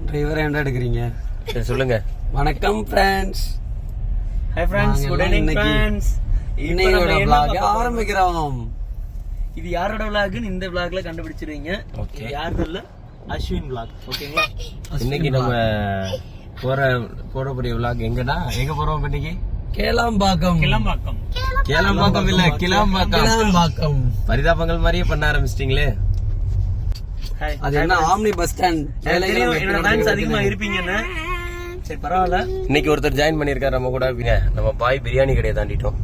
டிரைவரை என்ன எடுக்கிறீங்க? சரி சொல்லுங்க. வணக்கம் friends. Hi friends, good evening friends. இன்னையோட vlog ஆரம்பிக்கிறோம். இது யாரோட vlogன்னு இந்த vlogல கண்டுபிடிச்சிருவீங்க. ஓகே. யாரது இல்ல, அஸ்வின் vlog. ஓகேங்களா? இன்னைக்கு நம்ம போறக்கூடிய vlog எங்கடா? எங்க போறோம் இன்னைக்கு? கேளாம்பாக்கம். கேளாம்பாக்கம் இல்ல, கிளாம்பாக்கம். பரிதாபங்கள் மாதிரியே பண்ண ஆரம்பிச்சிட்டீங்களே. அது என்ன ஆம்னி பஸ் ஸ்டாண்ட். என்னோட ஃபேன்ஸ் அதிகமா இருப்பீங்கன்னு. சரி பரவாயில்ல. இன்னைக்கு ஒருத்தர் ஜாயின் பண்ணிருக்காரு நம்ம கூட. நம்ம பாய் பிரியாணி கடையை தாண்டிட்டோம்.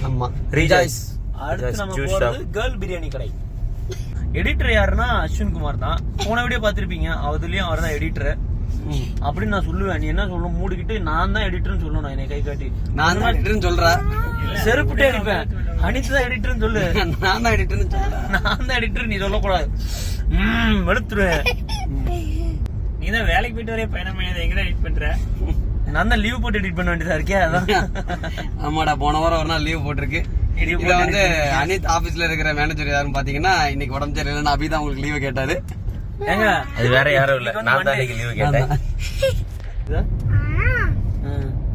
ஆமா, ரீஜாய்ஸ். அடுத்து நம்ம போறது கேர்ள் பிரியாணி கடை. எடிட்டர் யாருன்னா அஸ்வின் குமார் தான். போன வீடியோ பாத்திருப்பீங்க, அதுலயும் அவர் தான் எடிட்டர் அப்படின்னு நான் சொல்லுவேன். நீ என்ன சொல்ல மூடிக்கிட்டு நான் தான் எடிட்டர்னு சொல்லணும். என்னை கை காட்டி நான் தான் எடிட்டர்னு சொல்றேன். செருப்புட்டே இருப்பேன். அனித்து தான் எடிட்டர்னு சொல்லு. நான் தான் எடிட்டர்னு சொல்றேன். நான் தான் எடிட்டர் நீ சொல்லக்கூடாது. வெளுத்துருவேன். நீ தான் வேலைக்கு போயிட்டு வரைய பயணம் எங்கடா எடிட் பண்ற? நான் தான் லீவ் போட்டு எடிட் பண்ண வேண்டியதா இருக்கே. அதான் ஆமாடா, போன வாரம் ஒரு நாள் லீவ் போட்டிருக்கு. இதுல வந்து அனித் ஆபீஸ்ல இருக்கிற மேனேஜர் யாருன்னு பாத்தீங்கன்னா இன்னைக்கு உடம்பு சரியில்லைன்னு அபி தான் உங்களுக்கு லீவு கேட்டாரு. ஏங்க அது வேற யாரும் இல்ல, நான் தான் இன்னைக்கு லீவு கேட்டேன்.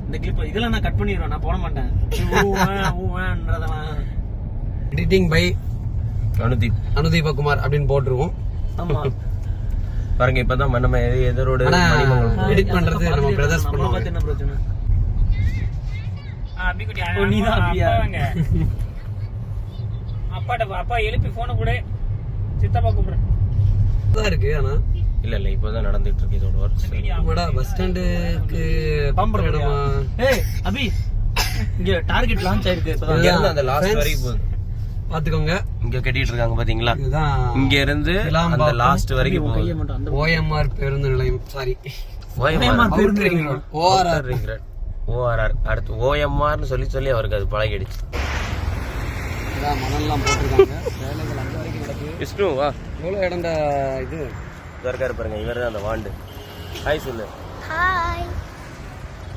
இந்த கிளிப் இதெல்லாம் நான் கட் பண்ணிடுவேன். நான் போட மாட்டேன். எடிட்டிங் பை அனுதீப் குமார் அப்படின்னு போட்டுருவோம். ஆமா பாருங்க, இப்பதான் நம்ம எதரோட எடிட் பண்றது நம்ம பிரதர்ஸ் பண்ணுவோம். என்ன பிரச்சனை? அப்பா எழுப்பி போன கூட சித்தப்பா கூப்பிடுறேன் இருக்கு. ஆனா இல்ல இப்பதான் நடந்துட்டு இருக்கு இதோட ஒர்க். பஸ் ஸ்டாண்டுக்கு ஏய் அபி, இங்க டார்கெட் லான்ச் ஆயிருக்கு. இங்க இருந்து அந்த லாஸ்ட் வரைக்கும் பாத்துக்கோங்க. இங்க கட்டிட்டு இருக்காங்க பாத்தீங்களா? இதுதான் இங்க இருந்து அந்த லாஸ்ட் வரைக்கும் போகுது. OMR பேருந்து நிலையம். Sorry, ORR. அடுத்து OMR னு சொல்லி அவருக்கு அது பழகிடுச்சு. மணல்லாம் போட்டுருக்காங்க. வேலைகள் அங்க வரைக்கும் நடக்குது. விஷ்ணு வா. எவ்வளவு இடம்டா இது? இருக்காரு பாருங்க, இவர் தான் அந்த வாண்டு. ஹாய் சொல்லு. ஹாய்.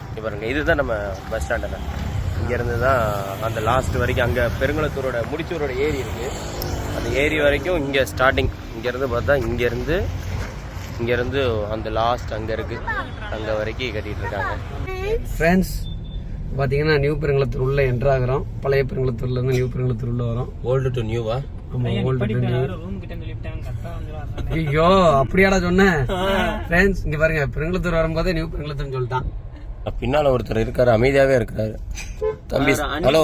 இங்க பாருங்க, இதுதான் நம்ம பஸ் ஸ்டாண்ட். இங்க இருந்து தான் அந்த லாஸ்ட் வரைக்கும், அங்க பெருங்குளத்தூரோட முடிச்சூரோட ஏரி இருக்கு. அந்த ஏரி வரைக்கும் இங்க ஸ்டார்டிங். இங்க இருந்து பார்த்தா இங்க இருந்து அந்த லாஸ்ட் அங்க இருக்கு, அங்க வரைக்கும் கட்டிட்டு இருக்காங்க. ஃப்ரெண்ட்ஸ் பாத்தீங்கன்னா நியூ பெருங்குளத்தூர் உள்ள என்ட்ரு ஆகுறோம். பழைய பெருங்குளத்தூர்ல இருந்து நியூ பெருங்குளத்தூர் உள்ள வரோம். ஓல்டு டு நியூவா? ஆமா, ஓல்டு டு நியூ. ரூம் கிட்ட சொல்லிட்டாங்க கரெக்டா வந்துறாங்க. ஐயோ, அப்படியாடா சொன்னேன். ஃப்ரெண்ட்ஸ் இங்க பாருங்க, பெருங்குளத்தூர் வரும்போதே நியூ பெருங்குளத்தூர்னு சொல்லிட்டான். பின்னால ஒருத்தர் இருக்காரு, அமைதியாவே இருக்காரு. தம்பி ஹலோ.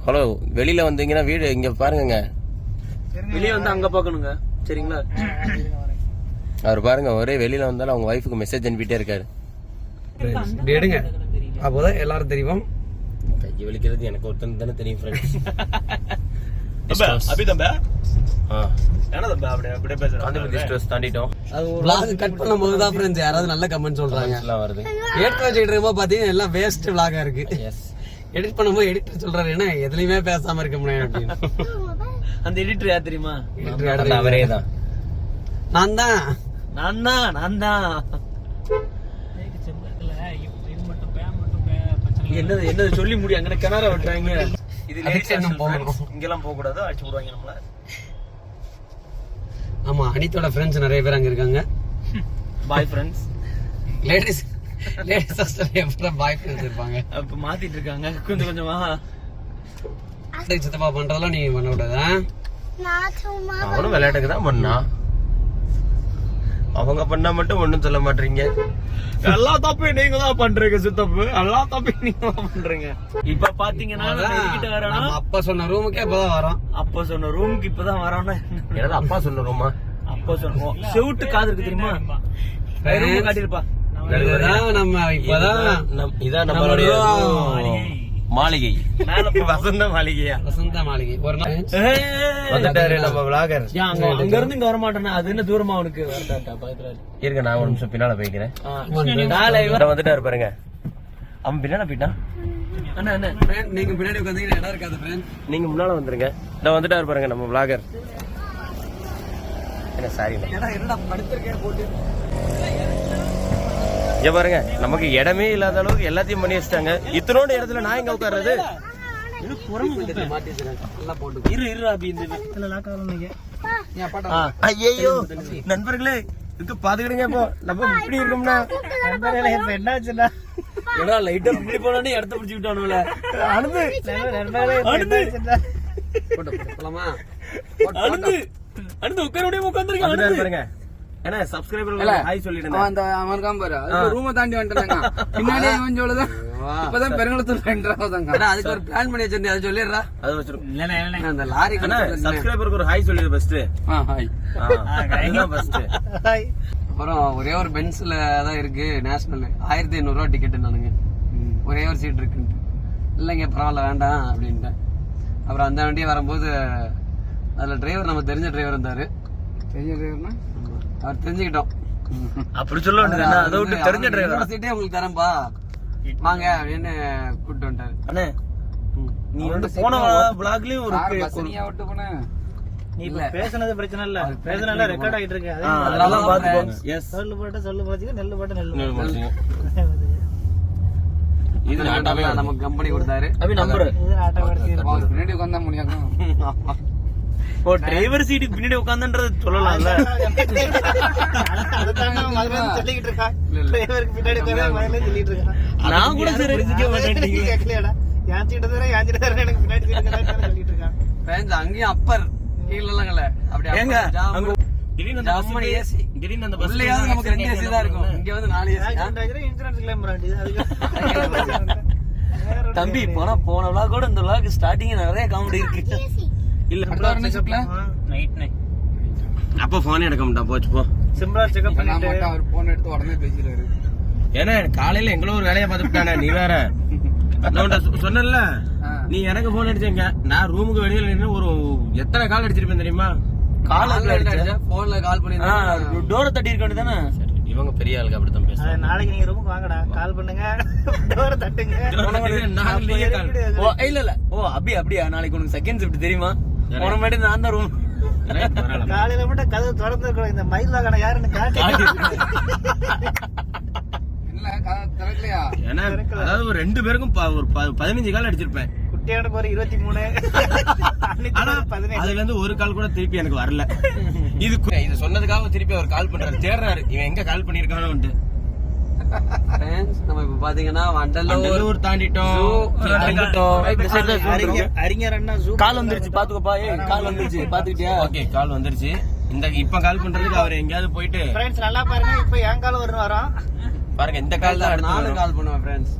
ஹலோ, வெளியில வந்தீங்கன்னா வீடு இங்க பாருங்க. வெளியே வந்து அங்க பாக்கணுங்க, சரிங்களா? அவர் பாருங்க, ஒரே வெளியில வந்தாலும் அவங்க வைஃபுக்கு மெசேஜ் அனுப்பிட்டே இருக்காரு. இப்படி எடுங்க, அப்போதான் எல்லாரும் தெரியும். கையை வலிக்கிறது எனக்கு ஒருத்தன் தானே தெரியும் ஃப்ரெண்ட்ஸ். அபி தம்பி என்ன தம்பி அப்படியே பேசுறேன். தாண்டிட்டோம். vlog கட் பண்ணும்போது தான் ஃப்ரெண்ட்ஸ் யாராவது நல்ல கமெண்ட் சொல்றாங்க. எல்லாம் வருது. ஏட் வச்சிட்டு இருக்கும்போது பாத்தீங்கன்னா எல்லாம் வேஸ்ட் vlog-ஆ இருக்கு. எடிட் பண்ணும்போது எடிட்டர் சொல்றாரு என்ன எதுலயுமே பேசாம இருக்க முடியும் அப்படின்னு. அந்த எடிட்டர் யார் தெரியுமா? அவரே தான். நான் தான். என்னது சொல்லி முடியும். அங்க கிணற விட்டுறாங்க. இது இங்கெல்லாம் போக கூடாது, அடிச்சு விடுவாங்க நம்மள. ஆமா, அனித்தோட ஃப்ரெண்ட்ஸ் நிறைய பேர் அங்க இருக்காங்க. Bye friends. லேடிஸ் ஹாஸ்டல்ல எப்பற பாய் ஃப்ரெண்ட்ஸ் இருப்பாங்க. அப்ப மாத்திட்டு இருக்காங்க கொஞ்சம் கொஞ்சமா. சித்தப்பா பண்றதெல்லாம் நீ பண்ண கூடாது. அவனும் விளையாட்டுக்கு தான் பண்ணா. அவங்க பண்ணா மட்டும் ஒண்ணும் சொல்ல மாட்டீங்க. எல்லா தப்பையும் நீங்க தான் பண்றீங்க சித்தப்பு. எல்லா தப்பையும் நீங்க தான் பண்றீங்க. இப்ப பாத்தீங்கன்னா நம்ம அப்பா சொன்ன ரூமுக்கே இப்பதான் வரோம். அப்பா சொன்ன ரூமுக்கு இப்பதான் வரோம்னா என்னது அப்பா சொன்ன ரூமா? அப்பா சொன்ன செவுட்டு காது இருக்கு தெரியுமா? காட்டிருப்பா. நம்ம இப்பதான் இதான் நம்மளுடைய மாளிகை. வசந்த மாளிகையா? வசந்த மாளிகை. ஒரு நாள் வந்துட்டாரு நம்ம vlogger. அங்க இருந்து இங்க வர மாட்டேன்னா அது என்ன தூரமா அவனுக்கு? இருங்க, நான் ஒரு நிமிஷம் பின்னால போய்க்கிறேன். வந்துட்டாரு பாருங்க. அவன் பின்னால போயிட்டான். நீங்க பின்னாடி உட்காந்தீங்கன்னா இடம் இருக்காது ஃப்ரெண்ட். நீங்க முன்னால வந்துருங்க. வந்துட்டாரு பாருங்க நம்ம vlogger. என்ன சாரி என்னடா படுத்திருக்கேன் போட்டு. இங்க பாருங்க, நமக்கு இடமே இல்லாத அளவுக்கு எல்லாத்தையும் பண்ணி வச்சிட்டாங்க. இத்தனோட இடத்துல நான் எங்க உட்கார்றது? ஐயோ நண்பர்களே, இதுக்கு பாத்துக்கிடுங்க இப்போ நம்ம இப்படி இருக்கோம்னா இப்ப என்ன ஆச்சுன்னா ஏடா லைட்டா இப்படி போனோடனே இடத்த பிடிச்சி விட்டானுல அனுப்பு போலாமா? அடுத்து உட்கார முடியாம உட்காந்துருக்கேன் பாருங்க. ஏன்னா சப்ஸ்கிரைபர் ஹாய் சொல்லிடுங்க. அந்த அவன் பாரு ரூமை தாண்டி வந்துட்டாங்க. பின்னாடியே இவன் சொல்லுதான் இப்பதான் பெருங்குளத்தூர் என்ட்ராவதாங்க. அதுக்கு ஒரு பிளான் பண்ணி வச்சிருந்தேன், அதை சொல்லிடுறா. அது வச்சிருக்கோம். அந்த லாரி சப்ஸ்கிரைபருக்கு ஒரு ஹாய் சொல்லிடு ஃபர்ஸ்ட். ஹாய். அதுதான் ஃபர்ஸ்ட். அப்புறம் ஒரே ஒரு பென்ஸ்ல தான் இருக்கு நேஷனல் 1500 ரூபா டிக்கெட் நானுங்க. ஒரே ஒரு சீட் இருக்குன்ட்டு இல்லைங்க பரவாயில்ல வேண்டாம் அப்படின்ட்டேன். அப்புறம் அந்த வண்டியை வரும்போது அதுல டிரைவர் நம்ம தெரிஞ்ச டிரைவர் இருந்தாரு. தெரிஞ்ச டிரைவர்னா அவர் தெரிஞ்சுக்கிட்டோம். அப்படி சொல்ல வேண்டியது அதை விட்டு தெரிஞ்ச டிரைவர் சீட்டே உங்களுக்கு தரேன்பா வாங்க அப்படின்னு கூப்பிட்டு வந்துட்டாரு. அண்ணே நீ வந்து போன vlogலயும் ஒரு விட்டு போன நீ இப்ப பேசுனது பிரச்சனை இல்ல, பேசுனது ரெக்கார்ட் ஆயிட்டு இருக்கு. அதெல்லாம் பாத்துக்கோ. எஸ் சொல்லு போட்டு நெல்லு போட்டு இது நாட்டாவே நமக்கு கம்பெனி கொடுத்தாரு. அப்படி நம்பர் பின்னாடி உட்காந்தா முடியாது. ஓ டிரைவர் சீட்டுக்கு பின்னாடி உட்காந்துன்றது சொல்லலாம்ல. சொல்லிட்டு இருக்கா டிரைவருக்கு பின்னாடி சொல்லிட்டு இருக்கா. நான் கூட சரி கேட்கலையாடா என் சீட்டு தர எனக்கு பின்னாடி சொல்லிட்டு இருக்கான். அங்கேயும் அப்பர் கீழே அப்படி ஏங்க ஜாம் திடீர்னு ஏசி திடீர்னு அந்த உள்ளேயாவது நமக்கு 2 ஏசி தான் இருக்கும். இங்க வந்து 4 ஏசி. இன்சூரன்ஸ் கிளைம் பண்ணி தம்பி போன vlog கூட இந்த vlog ஸ்டார்டிங் நிறைய காமெடி இருக்கு. இல்ல நைட் அப்ப போன் எடுக்க மாட்டான். போச்சு போ. சிம்பிளா செக்அப் பண்ணிட்டு அவர் போன் எடுத்து உடனே பேசிடுறாரு. ஏன்னா காலையில எங்களோ ஒரு வேலையை பார்த்துட்டானே நீ வேற. சொன்னல நீ எனக்கு போன் அடிச்சீங்க, நான் ரூமுக்கு வெளியில நின்று ஒரு எத்தனை கால் அடிச்சிருப்பேன் தெரியுமா? போன்ல கால் பண்ணி டோரை தட்டி இருக்க வேண்டியதானே. இவங்க பெரிய ஆளுக்கு அப்படித்தான் பேசுறாங்க. நாளைக்கு நீங்க ரூமுக்கு வாங்கடா, கால் பண்ணுங்க, டோர் தட்டுங்க. ஓ இல்ல ஓ அப்படியா நாளைக்கு உனக்கு செகண்ட் ஷிஃப்ட் தெரியுமா? போன மாதிரி நான் தான் ரூம் காலையில மட்டும் கதவு திறந்து இருக்கணும். இந்த மயில் வாகனம் யாருன்னு காட்டி ஏன்னா அதாவது ஒரு 2 பேருக்கும் ஒரு 15 கால் அடிச்சிருப்பேன். குட்டியானுக்கு ஒரு 23. ஆனா அதுல இருந்து ஒரு கால் கூட திருப்பி எனக்கு வரல. இது சொன்னதுக்காக திருப்பி அவர் கால் பண்றாரு, தேடுறாரு இவன் எங்க கால் பண்ணிருக்கானு. நம்ம இப்ப பாத்தீங்கன்னா வண்டலூர் தாண்டிட்டோம். அறிஞர் அண்ணா கால் வந்துருச்சு பாத்துக்கோப்பா. கால் வந்துருச்சு பாத்துக்கிட்டியா? ஓகே கால் வந்துருச்சு. இப்ப கால் பண்றதுக்கு அவர் எங்கயாவது போயிட்டு ஃப்ரெண்ட்ஸ் நல்லா பாருங்க. இப்ப என் கால் வரோம் பாருங்க. இந்த கால் தான் நானும் கால் பண்ணுவேன் ஃப்ரெண்ட்ஸ்.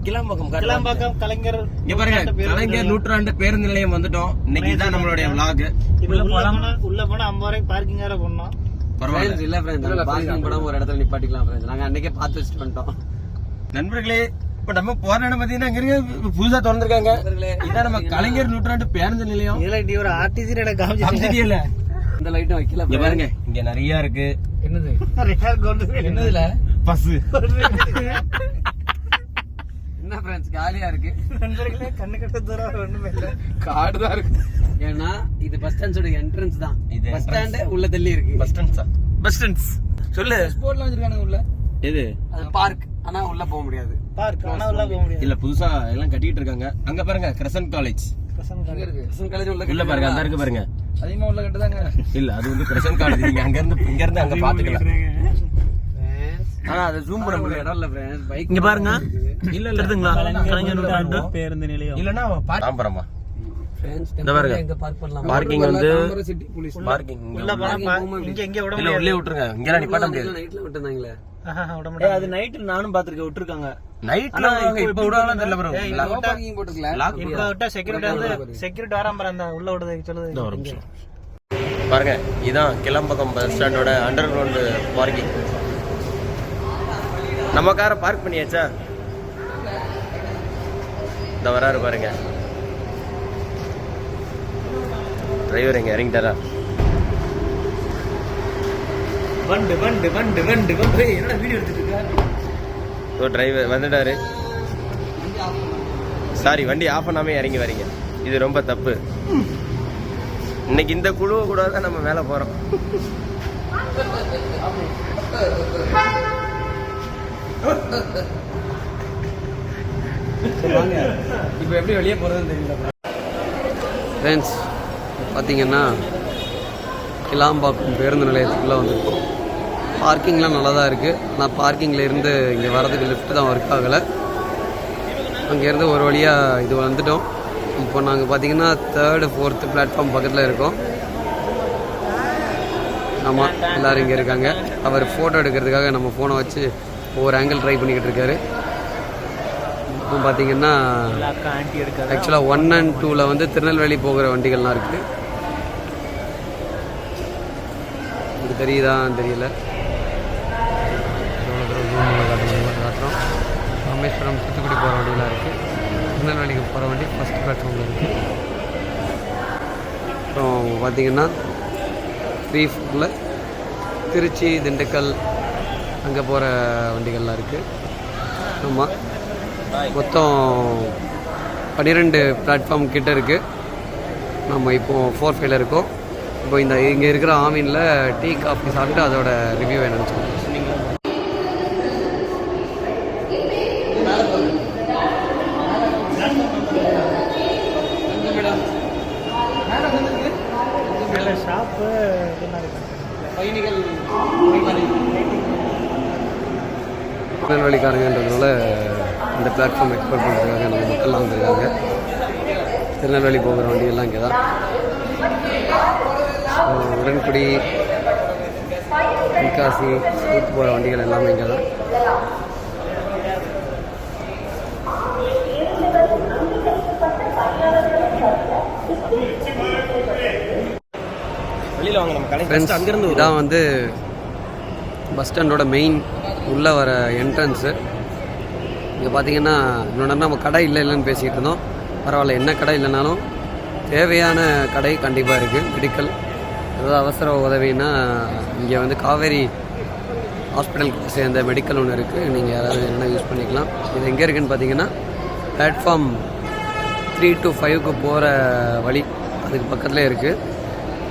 கிளாம்பாக்கம் கலைஞர் இங்க பாருங்க, கலைஞர் நூற்றாண்டு பேருந்து நிலையம் வந்துட்டோம். இன்னைக்கு தான் நம்மளுடைய vlog. உள்ள போனா 50 ரூபாய்க்கு பார்க்கிங் வேற பண்ணோம். பரவாயில்ல இல்ல ஃப்ரெண்ட்ஸ், பார்க்கிங் போடாம ஒரு இடத்துல நிப்பாட்டிக்கலாம் ஃப்ரெண்ட்ஸ். நாங்க அன்னைக்கே பார்த்து வச்சுட்டு வந்துட்டோம். நண்பர்களே இப்ப நம்ம போற இடம் பாத்தீங்கன்னா இங்க இருக்க புதுசா திறந்திருக்காங்க. இதான் நம்ம கலைஞர் நூற்றாண்டு பேருந்து நிலையம். இதுல நீ ஒரு ஆர்டிசி எனக்கு காமிச்சிட்டீங்கல. இந்த லைட்டும் வைக்கல. இங்க பாருங்க, இங்க நிறைய இருக்கு. என்னது என்னதுல பஸ் என்ன ஃப்ரெண்ட்ஸ் காலியா இருக்கு. நண்பர்களே கண்ணு கட்ட தூரம் ஒண்ணுமே இல்ல, காடு தான் இருக்கு. ஏன்னா இது பஸ் ஸ்டாண்டோட என்ட்ரன்ஸ் தான். இது பஸ் ஸ்டாண்ட் உள்ள தள்ளி இருக்கு. பஸ் ஸ்டாண்ட்ஸா? பஸ் ஸ்டாண்ட்ஸ் சொல்லு. ஸ்போர்ட்லாம் வச்சிருக்கானுங்க உள்ள. எது? அது பார்க், ஆனா உள்ள போக முடியாது. பார்க் ஆனா உள்ள போக முடியாது. இல்ல புதுசா எல்லாம் கட்டிட்டு இருக்காங்க. அங்க பாருங்க கிரசன்ட் காலேஜ். கிருஷ்ணன் காலேஜ் உள்ள பாருங்க, அந்த இருக்கு பாருங்க. அதிகமா உள்ள கட்டுதாங்க. இல்ல அது வந்து கிரசன்ட் காலேஜ். நீங்க அங்க இருந்து அங்க பாத்துக்கலாம். ஆனா அது ஜூம் பண்ண முடியல. இடம் இல்ல ஃப்ரெண்ட்ஸ். பைக் இங்க பாருங்க. இல்ல தெரியுதுங்களா? கலைஞர் நூற்றாண்டு பேருந்து நிலையம். இல்லனா தாம்பரமா ஃப்ரெண்ட்ஸ் இந்த பாருங்க. எங்க பார்க் பண்ணலாம்? பார்க்கிங் வந்து சிட்டி போலீஸ் பார்க்கிங் உள்ள போனா இங்க விட இல்ல உள்ளே விட்டுருங்க. இங்க நிப்பாட்ட முடியாது. நைட்ல விட்டுறாங்களே. விட முடியாது. அது நைட் நானும் பாத்துருக்கேன், விட்டுருக்காங்க. நைட்ல இப்ப விடுவாங்களா தெரியல bro. பார்க்கிங் போட்டுக்கலாம். இப்ப விட்டா செக்யூரிட்டி வராம அந்த உள்ள விடுறது சொல்லுது. ஒரு நிமிஷம் பாருங்க. இதான் கிளம்பக்கம் பஸ் ஸ்டாண்டோட அண்டர் கிரவுண்ட் பார்க்கிங். நம்ம காரை பார்க் பண்ணியாச்சா? இந்த வராரு பாருங்க டிரைவர். இங்க இறங்கிட்டாரா? வண்டு வண்டு வண்டு வண்டு வண்டு என்னடா வீடியோ எடுத்துட்டு இருக்க? டிரைவர் வந்துட்டாரு. சாரி, வண்டி ஆஃப் பண்ணாம இறங்கி வரீங்க. இது ரொம்ப தப்பு. இன்னைக்கு இந்த குழுவை கூட தான் நம்ம மேல போறோம். இப்போ எப்படி வெளியே போறதுன்னு தெரியல ஃப்ரெண்ட்ஸ். பார்த்தீங்கன்னா கிளாம்பாக்கம் பேருந்து நிலையத்துக்குள்ள வந்துருக்கோம். பார்க்கிங்லாம் நல்லா தான் இருக்குது. ஆனால் பார்க்கிங்கில் இருந்து இங்கே வரதுக்கு லிஃப்ட் தான் ஒர்க் ஆகலை. அங்கேருந்து ஒரு வழியாக இது வந்துட்டோம். இப்போ நாங்கள் பார்த்தீங்கன்னா 3rd 4th பிளாட்ஃபார்ம் பக்கத்தில் இருக்கோம். ஆமாம், எல்லோரும் இங்கே இருக்காங்க. அவர் ஃபோட்டோ எடுக்கிறதுக்காக நம்ம ஃபோனை வச்சு ஒவ்வொரு ஆங்கிள் ட்ரை பண்ணிக்கிட்டு இருக்காரு. இப்போ பார்த்தீங்கன்னா ஆக்சுவலாக 1 and 2ல் வந்து திருநெல்வேலி போகிற வண்டிகள்லாம் இருக்குது. இது தெரியுதான்னு தெரியல. காட்டுறோம். ராமேஸ்வரம் தூத்துக்குடி போகிற வண்டியெலாம் இருக்குது. திருநெல்வேலிக்கு போகிற வண்டி ஃபஸ்ட் பிளாட்ஃபார்மில் இருக்குது. அப்புறம் பார்த்திங்கன்னா 3, 4ல் திருச்சி, திண்டுக்கல் அங்கே போகிற வண்டிகள்லாம் இருக்குது. ஆமாம், மொத்தம் 12 பிளாட்ஃபார்ம் கிட்ட இருக்குது. நம்ம இப்போது 4, 5ல் இருக்கோம். இப்போ இங்கே இருக்கிற ஆமீனில் டீ காஃபி சாப்பிட்டு அதோட ரிவ்யூ என்னன்னு சொல்லுங்கள். ஷாப்பு பயணிகள் திருநெல்வேலிக்காரங்கன்றதுனால இந்த பிளாட்ஃபார்ம் எக்ஸ்ப்ளோர் பண்ணுறதுக்காக நம்ம மக்கள்லாம் வந்திருக்காங்க. திருநெல்வேலி போகிற வண்டியெல்லாம் இங்கே தான். உடன்குடி, தென்காசி, ஊத்து போகிற வண்டிகள் எல்லாமே இங்கே தான். ஃப்ரெண்ட்ஸ், அங்கேருந்து இதான் வந்து பஸ் ஸ்டாண்டோட மெயின் உள்ளே வர என்ட்ரன்ஸு. இங்கே பார்த்தீங்கன்னா இன்னொன்று நம்ம கடை இல்லைன்னு பேசிகிட்டு இருந்தோம். பரவாயில்ல, என்ன கடை இல்லைனாலும் தேவையான கடை கண்டிப்பாக இருக்குது. மெடிக்கல் ஏதாவது அவசர உதவின்னா இங்கே வந்து காவேரி ஹாஸ்பிட்டலுக்கு சேர்ந்த மெடிக்கல் ஒன்று இருக்குது. நீங்கள் யாராவது என்ன யூஸ் பண்ணிக்கலாம். இது எங்கே இருக்குதுன்னு பார்த்தீங்கன்னா பிளாட்ஃபார்ம் 3 to 5க்கு போகிற வழி அதுக்கு பக்கத்துலேயே இருக்குது.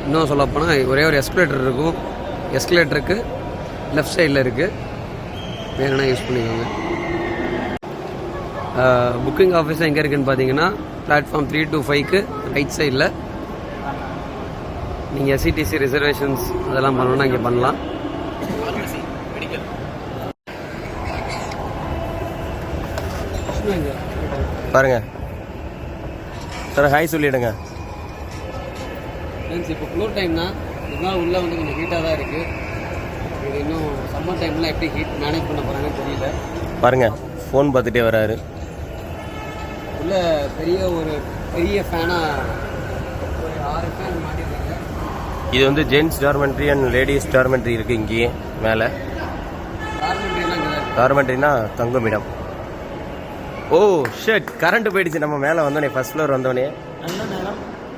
இன்னும் சொல்லப்போனால் ஒரே ஒரு எஸ்கலேட்டர் இருக்கும். எஸ்கலேட்டருக்கு லெஃப்ட் சைடில் இருக்குது. வேணும்னா யூஸ் பண்ணிக்கோங்க. புக்கிங் ஆஃபீஸும் எங்கே இருக்குதுன்னு பார்த்தீங்கன்னா பிளாட்ஃபார்ம் 3 to 5க்கு ரைட் சைடில். நீங்கள் எஸ்இடிசி ரிசர்வேஷன்ஸ் அதெல்லாம் பண்ணணுன்னா இங்கே பண்ணலாம். பாருங்க சார், ஹாய் சொல்லிவிடுங்க. ஃப்ரெண்ட்ஸ், இப்போ குளிர் டைம் தான். இதனால் உள்ளே வந்து கொஞ்சம் ஹீட்டாக தான் இருக்குது. இது இன்னும் சம்மர் டைமில் எப்படி ஹீட் மேனேஜ் பண்ண போகிறாங்கன்னு தெரியல. பாருங்கள், ஃபோன் பார்த்துட்டே வராரு. உள்ள பெரிய ஃபேனாக ஒரு 6 ஃபேன் மாட்டிருக்காங்க. இது வந்து gents dormitory and ladies dormitory இருக்குது. இங்கேயே மேலே டார்மெண்ட்ரினா தங்கும் இடம். ஓ ஷட், கரண்ட் போயிடுச்சு. நம்ம மேலே வந்தோடனே ஃபர்ஸ்ட் ஃப்ளோர் வந்தோடனே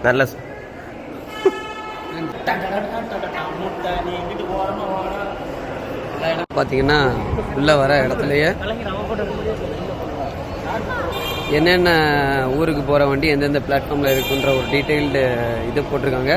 நல்ல பார்த்தீங்கன்னா உள்ளே வர இடத்துலையே என்னென்ன ஊருக்கு போகிற வண்டி எந்தெந்த பிளாட்ஃபார்மில் இருக்குன்ற ஒரு டீட்டெயில்டு இது போட்டிருக்காங்க.